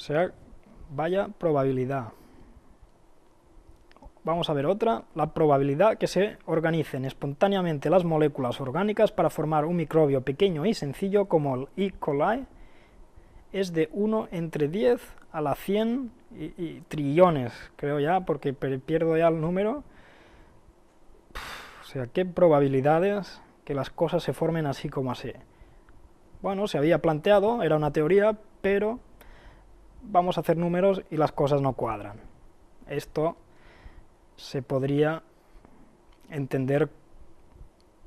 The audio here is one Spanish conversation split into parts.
sea, vaya probabilidad. Vamos a ver otra, la probabilidad que se organicen espontáneamente las moléculas orgánicas para formar un microbio pequeño y sencillo como el E. coli es de 1 entre 10 a la 100 y trillones, creo ya, porque pierdo ya el número. O sea, qué probabilidades que las cosas se formen así como así. Bueno, se había planteado, era una teoría, pero vamos a hacer números y las cosas no cuadran. Esto se podría entender,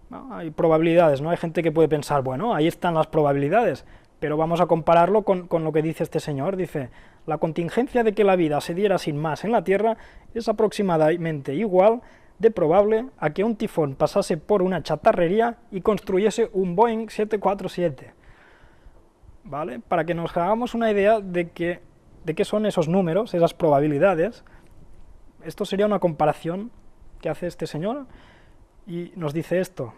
¿no? Hay probabilidades, ¿no? Hay gente que puede pensar, bueno, ahí están las probabilidades, pero vamos a compararlo con lo que dice este señor. Dice, la contingencia de que la vida se diera sin más en la Tierra es aproximadamente igual de probable a que un tifón pasase por una chatarrería y construyese un Boeing 747. ¿Vale? Para que nos hagamos una idea de qué son esos números, esas probabilidades. Esto sería una comparación que hace este señor y nos dice esto.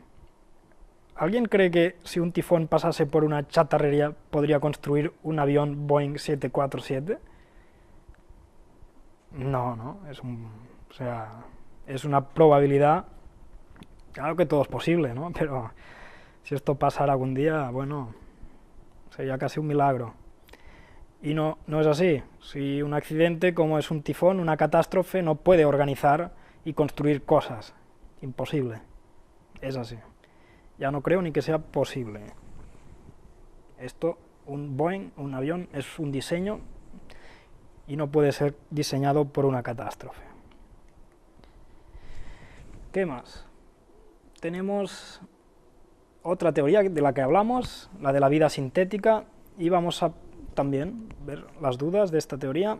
¿Alguien cree que si un tifón pasase por una chatarrería podría construir un avión Boeing 747? No, no, o sea, es una probabilidad, claro que todo es posible, ¿no? Pero si esto pasara algún día, bueno, sería casi un milagro. Y no es así. Si un accidente, como es un tifón, una catástrofe, no puede organizar y construir cosas. Imposible. Es así. Ya no creo ni que sea posible. Esto, un Boeing, un avión, es un diseño y no puede ser diseñado por una catástrofe. ¿Qué más? Tenemos otra teoría de la que hablamos, la de la vida sintética, y vamos a también ver las dudas de esta teoría.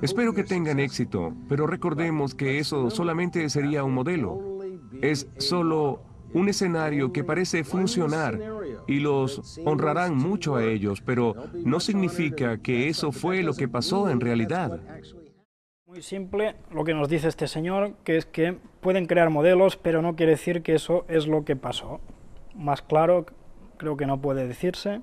Espero que tengan éxito, pero recordemos que eso solamente sería un modelo. Es solo un escenario que parece funcionar y los honrarán mucho a ellos, pero no significa que eso fue lo que pasó en realidad. Muy simple lo que nos dice este señor, que es que pueden crear modelos, pero no quiere decir que eso es lo que pasó. Más claro, creo que no puede decirse.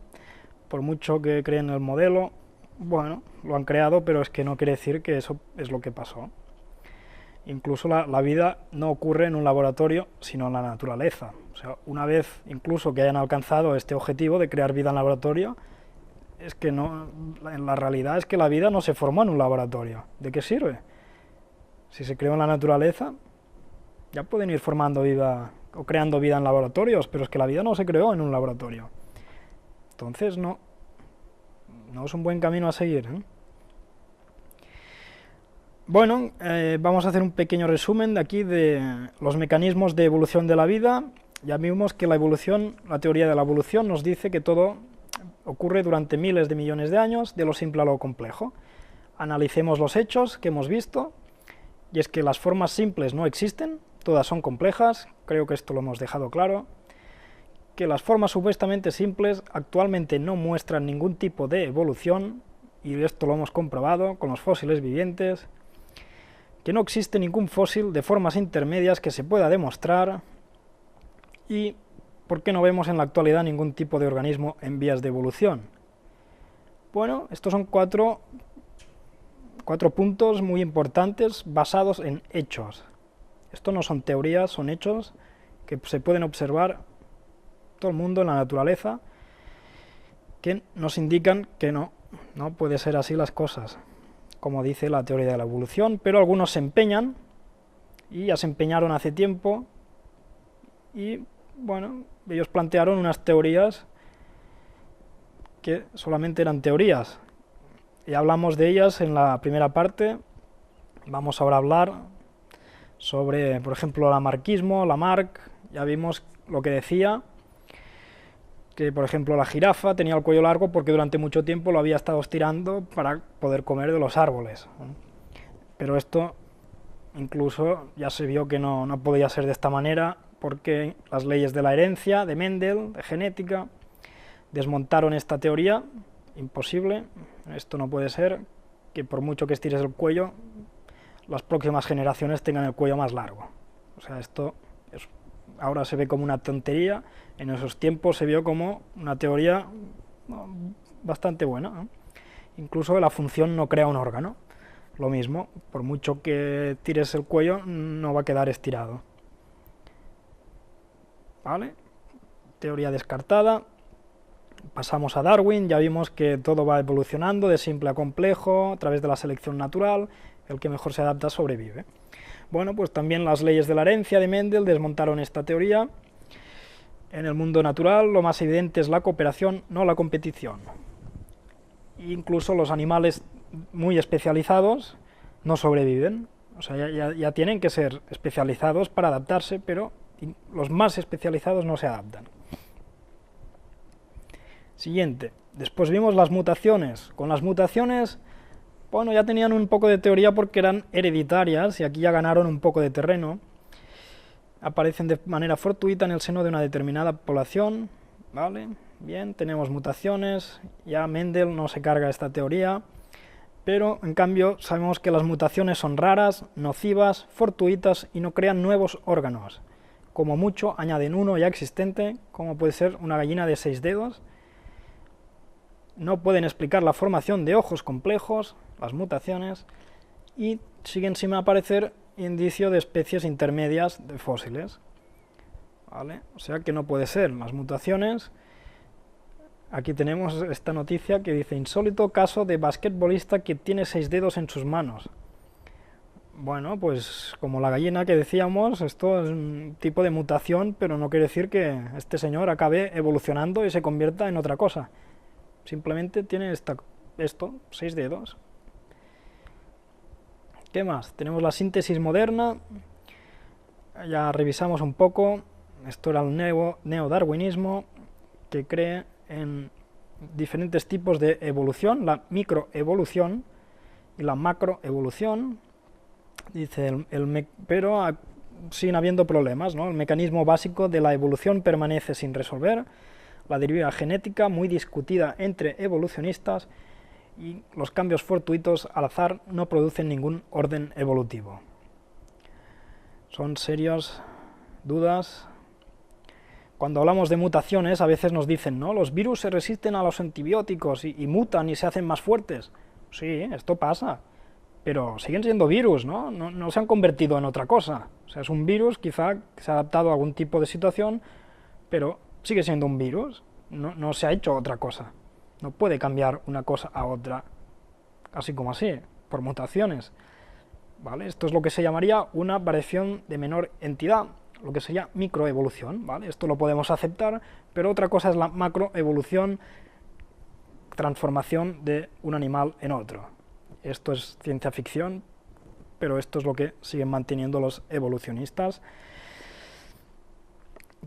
Por mucho que creen el modelo, bueno, lo han creado, pero es que no quiere decir que eso es lo que pasó. Incluso la vida no ocurre en un laboratorio, sino en la naturaleza. O sea, una vez incluso que hayan alcanzado este objetivo de crear vida en laboratorio, es que no, en la realidad es que la vida no se formó en un laboratorio. ¿De qué sirve? Si se creó en la naturaleza, ya pueden ir formando vida o creando vida en laboratorios, pero es que la vida no se creó en un laboratorio. Entonces no es un buen camino a seguir, ¿eh? Bueno, vamos a hacer un pequeño resumen de aquí de los mecanismos de evolución de la vida. Ya vimos que la evolución, la teoría de la evolución nos dice que todo ocurre durante miles de millones de años, de lo simple a lo complejo. Analicemos los hechos que hemos visto, y es que las formas simples no existen, todas son complejas, creo que esto lo hemos dejado claro, que las formas supuestamente simples actualmente no muestran ningún tipo de evolución, y esto lo hemos comprobado con los fósiles vivientes, que no existe ningún fósil de formas intermedias que se pueda demostrar, y ¿por qué no vemos en la actualidad ningún tipo de organismo en vías de evolución? Bueno, estos son cuatro puntos muy importantes basados en hechos. Esto no son teorías, son hechos que se pueden observar todo el mundo en la naturaleza, que nos indican que no puede ser así las cosas, como dice la teoría de la evolución, pero algunos se empeñan, y ya se empeñaron hace tiempo, y bueno, ellos plantearon unas teorías que solamente eran teorías. Ya hablamos de ellas en la primera parte. Vamos ahora a hablar sobre, por ejemplo, Lamarckismo, Lamarck. Ya vimos lo que decía, que por ejemplo la jirafa tenía el cuello largo porque durante mucho tiempo lo había estado estirando para poder comer de los árboles. Pero esto incluso ya se vio que no podía ser de esta manera, porque las leyes de la herencia, de Mendel, de genética, desmontaron esta teoría. Imposible, esto no puede ser, que por mucho que estires el cuello, las próximas generaciones tengan el cuello más largo. O sea, esto ahora se ve como una tontería, en esos tiempos se vio como una teoría bastante buena, ¿no? Incluso la función no crea un órgano. Lo mismo, por mucho que tires el cuello, no va a quedar estirado. ¿Vale? Teoría descartada. Pasamos a Darwin, ya vimos que todo va evolucionando de simple a complejo a través de la selección natural, el que mejor se adapta sobrevive. Bueno, pues también las leyes de la herencia de Mendel desmontaron esta teoría. En el mundo natural lo más evidente es la cooperación, no la competición. Incluso los animales muy especializados no sobreviven, o sea, ya tienen que ser especializados para adaptarse, pero los más especializados no se adaptan. Siguiente, después vimos las mutaciones. Con las mutaciones, bueno, ya tenían un poco de teoría porque eran hereditarias y aquí ya ganaron un poco de terreno. Aparecen de manera fortuita en el seno de una determinada población, ¿vale? Bien, tenemos mutaciones, ya Mendel no se carga esta teoría, pero en cambio sabemos que las mutaciones son raras, nocivas, fortuitas y no crean nuevos órganos. Como mucho añaden uno ya existente, como puede ser una gallina de 6 dedos. No pueden explicar la formación de ojos complejos, las mutaciones, y siguen sin aparecer indicio de especies intermedias de fósiles. ¿Vale? O sea que no puede ser. Las mutaciones, aquí tenemos esta noticia que dice: insólito caso de basquetbolista que tiene 6 dedos en sus manos. Bueno, pues como la gallina que decíamos, esto es un tipo de mutación, pero no quiere decir que este señor acabe evolucionando y se convierta en otra cosa. Simplemente tiene esto, 6 dedos. ¿Qué más? Tenemos la síntesis moderna. Ya revisamos un poco. Esto era el neodarwinismo, que cree en diferentes tipos de evolución, la microevolución y la macroevolución. Dice, pero siguen habiendo problemas, ¿no? El mecanismo básico de la evolución permanece sin resolver. La deriva genética, muy discutida entre evolucionistas, y los cambios fortuitos al azar no producen ningún orden evolutivo. Son serias dudas. Cuando hablamos de mutaciones, a veces nos dicen, ¿no? Los virus se resisten a los antibióticos y mutan y se hacen más fuertes. Sí, esto pasa, pero siguen siendo virus, ¿no? No se han convertido en otra cosa. O sea, es un virus, quizá que se ha adaptado a algún tipo de situación, pero sigue siendo un virus, no se ha hecho otra cosa. No puede cambiar una cosa a otra, así como así, por mutaciones. ¿Vale? Esto es lo que se llamaría una variación de menor entidad, lo que sería microevolución, ¿vale? Esto lo podemos aceptar, pero otra cosa es la macroevolución, transformación de un animal en otro. Esto es ciencia ficción, pero esto es lo que siguen manteniendo los evolucionistas.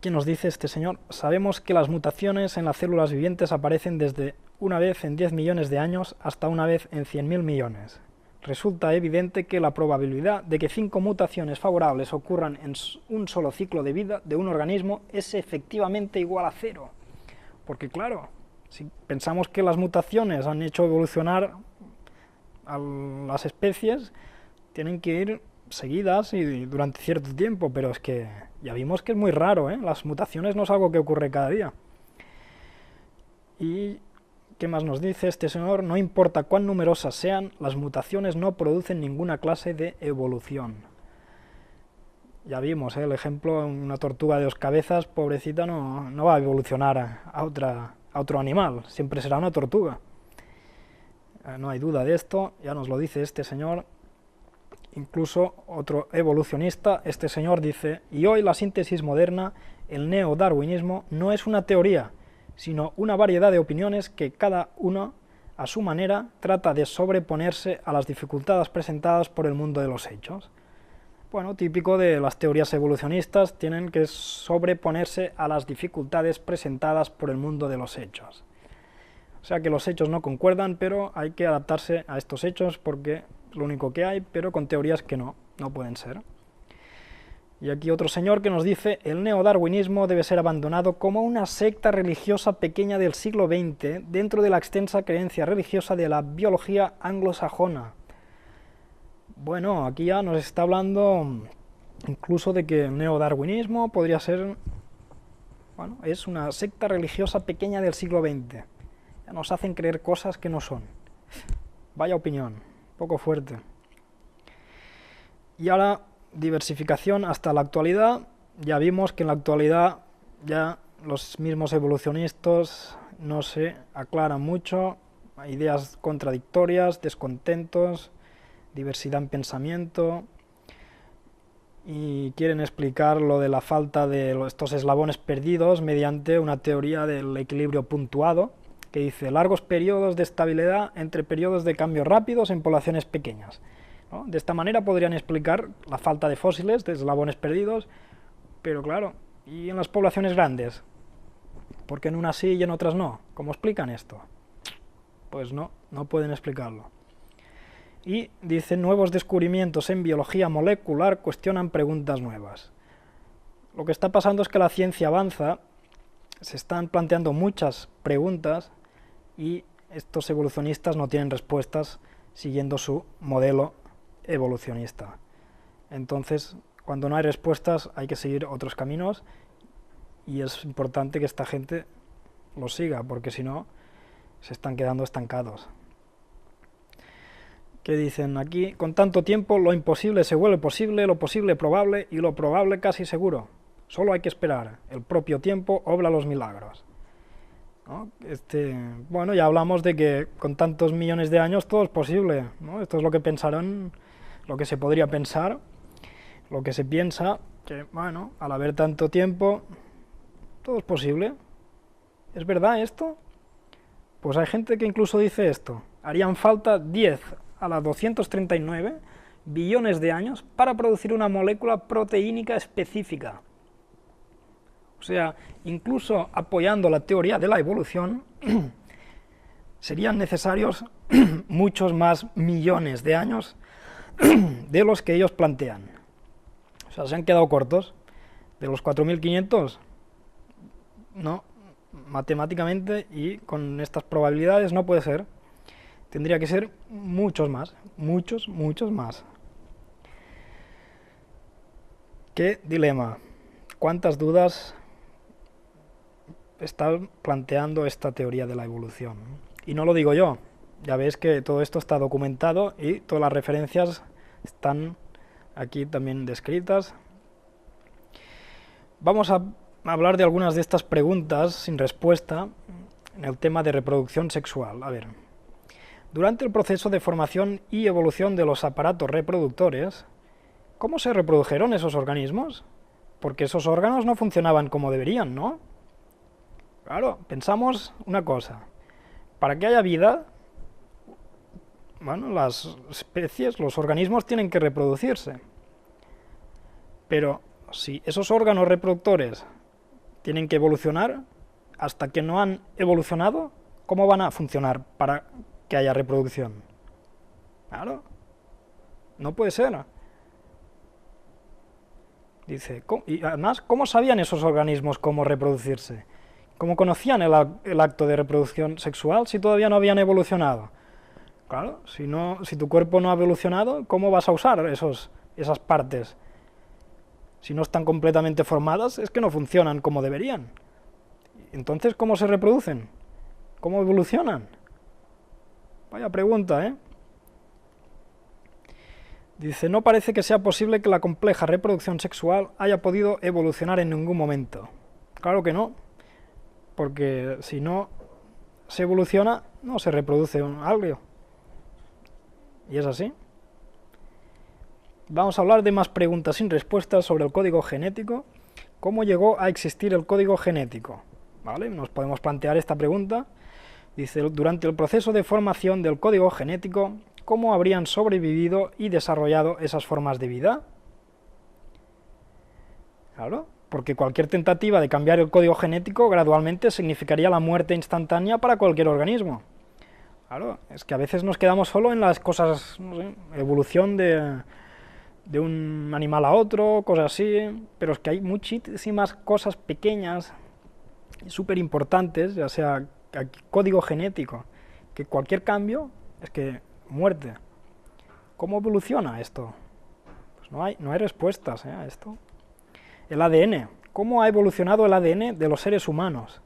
¿Qué nos dice este señor? Sabemos que las mutaciones en las células vivientes aparecen desde una vez en 10 millones de años hasta una vez en 100.000 millones. Resulta evidente que la probabilidad de que 5 mutaciones favorables ocurran en un solo ciclo de vida de un organismo es efectivamente igual a 0. Porque claro, si pensamos que las mutaciones han hecho evolucionar a las especies, tienen que ir seguidas y durante cierto tiempo, pero es que ya vimos que es muy raro, ¿eh? Las mutaciones no es algo que ocurre cada día. ¿Y qué más nos dice este señor? No importa cuán numerosas sean, las mutaciones no producen ninguna clase de evolución. Ya vimos, el ejemplo, una tortuga de 2 cabezas, pobrecita, no va a evolucionar a otro animal, siempre será una tortuga. No hay duda de esto, ya nos lo dice este señor. Incluso otro evolucionista, este señor dice: y hoy la síntesis moderna, el neodarwinismo, no es una teoría, sino una variedad de opiniones que cada uno, a su manera, trata de sobreponerse a las dificultades presentadas por el mundo de los hechos. Bueno, típico de las teorías evolucionistas, tienen que sobreponerse a las dificultades presentadas por el mundo de los hechos. O sea que los hechos no concuerdan, pero hay que adaptarse a estos hechos porque es lo único que hay, pero con teorías que no pueden ser. Y aquí otro señor que nos dice: el neodarwinismo debe ser abandonado como una secta religiosa pequeña del siglo XX dentro de la extensa creencia religiosa de la biología anglosajona. Bueno, aquí ya nos está hablando incluso de que el neodarwinismo podría ser, bueno, es una secta religiosa pequeña del siglo XX. Ya nos hacen creer cosas que no son. Vaya opinión, poco fuerte. Y ahora, diversificación hasta la actualidad. Ya vimos que en la actualidad ya los mismos evolucionistas no se aclaran mucho, hay ideas contradictorias, descontentos, diversidad en pensamiento, y quieren explicar lo de la falta de estos eslabones perdidos mediante una teoría del equilibrio puntuado, que dice largos periodos de estabilidad entre periodos de cambio rápidos en poblaciones pequeñas, ¿no? De esta manera podrían explicar la falta de fósiles, de eslabones perdidos, pero claro, ¿y en las poblaciones grandes? ¿Por qué en unas sí y en otras no? ¿Cómo explican esto? Pues no pueden explicarlo. Y dice, nuevos descubrimientos en biología molecular cuestionan preguntas nuevas. Lo que está pasando es que la ciencia avanza, se están planteando muchas preguntas y estos evolucionistas no tienen respuestas siguiendo su modelo evolucionista. Entonces, cuando no hay respuestas hay que seguir otros caminos y es importante que esta gente los siga, porque si no se están quedando estancados. ¿Qué dicen aquí? Con tanto tiempo lo imposible se vuelve posible, lo posible probable y lo probable casi seguro. Solo hay que esperar. El propio tiempo obra los milagros, ¿no? Bueno, ya hablamos de que con tantos millones de años todo es posible, ¿no? Esto es lo que pensaron, lo que se podría pensar, lo que se piensa, que bueno, al haber tanto tiempo, todo es posible. ¿Es verdad esto? Pues hay gente que incluso dice esto. Harían falta 10 a la 239 billones de años para producir una molécula proteínica específica. O sea, incluso apoyando la teoría de la evolución, serían necesarios muchos más millones de años de los que ellos plantean. O sea, se han quedado cortos. De los 4.500, no, matemáticamente y con estas probabilidades no puede ser. Tendría que ser muchos más, muchos más. ¿Qué dilema? ¿Cuántas dudas está planteando esta teoría de la evolución? Y no lo digo yo, ya veis que todo esto está documentado y todas las referencias están aquí también descritas. Vamos a hablar de algunas de estas preguntas sin respuesta en el tema de reproducción sexual. A ver, durante el proceso de formación y evolución de los aparatos reproductores, ¿cómo se reprodujeron esos organismos? Porque esos órganos no funcionaban como deberían, ¿no? Claro, pensamos una cosa. Para que haya vida, bueno, las especies, los organismos tienen que reproducirse. Pero si esos órganos reproductores tienen que evolucionar, hasta que no han evolucionado, ¿cómo van a funcionar para que haya reproducción? Claro, no puede ser. Dice, y además, ¿cómo sabían esos organismos cómo reproducirse? ¿Cómo conocían el acto de reproducción sexual si todavía no habían evolucionado? Claro, si tu cuerpo no ha evolucionado, ¿cómo vas a usar esas partes? Si no están completamente formadas, es que no funcionan como deberían. Entonces, ¿cómo se reproducen? ¿Cómo evolucionan? Vaya pregunta, ¿eh? Dice, no parece que sea posible que la compleja reproducción sexual haya podido evolucionar en ningún momento. Claro que no, porque si no se evoluciona, no se reproduce algo. Y es así. Vamos a hablar de más preguntas sin respuestas sobre el código genético. ¿Cómo llegó a existir el código genético? ¿Vale? Nos podemos plantear esta pregunta. Dice, durante el proceso de formación del código genético, ¿cómo habrían sobrevivido y desarrollado esas formas de vida? Claro, porque cualquier tentativa de cambiar el código genético gradualmente significaría la muerte instantánea para cualquier organismo. Claro, es que a veces nos quedamos solo en las cosas, no sé, evolución de un animal a otro, cosas así, pero es que hay muchísimas cosas pequeñas, súper importantes, ya sea código genético, que cualquier cambio es que muerte. ¿Cómo evoluciona esto? Pues no hay respuestas a esto. El ADN. ¿Cómo ha evolucionado el ADN de los seres humanos?